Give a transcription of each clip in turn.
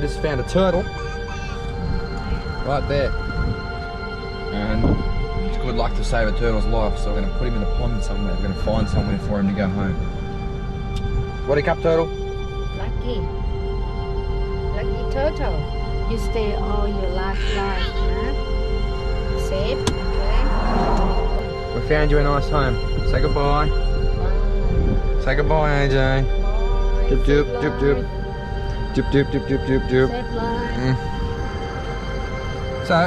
just found a turtle right there, and it's good luck to save a turtle's life, so we're going to put him in the pond somewhere. We're going to find somewhere for him to go home. What a cup turtle? Lucky. Lucky turtle. You stay all your life, huh? Safe, okay? We found you a nice home. Say goodbye. Bye. Say goodbye, AJ. Bye. Doop doop Safe doop doop. life. Doop doop doop doop doop doop. Safe life. So,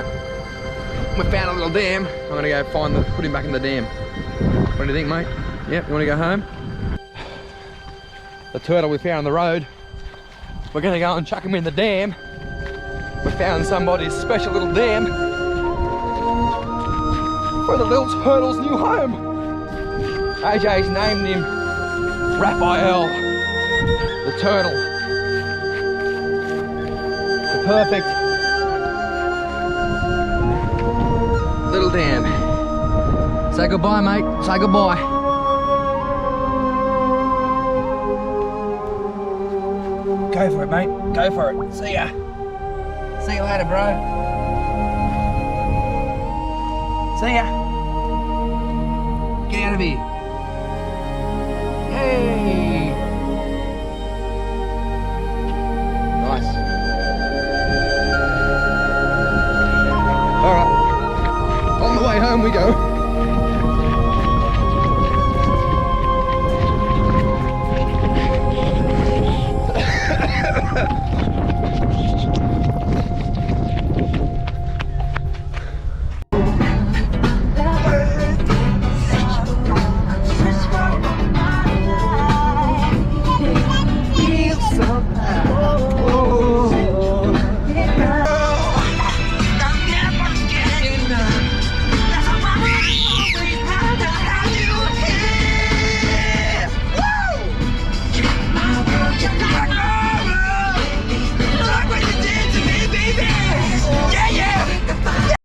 we found a little dam. I'm gonna go put him back in the dam. What do you think, mate? Yep, you wanna go home? The turtle we found on the road, we're gonna go and chuck him in the dam. We found somebody's special little dam for the little turtle's new home. AJ's named him Raphael, the turtle. The perfect little dam. Say goodbye, mate. Say goodbye. Go for it, mate. Go for it. See ya. See you later, bro. See ya. Get out of here. Yay. Nice. All right. On the way home we go.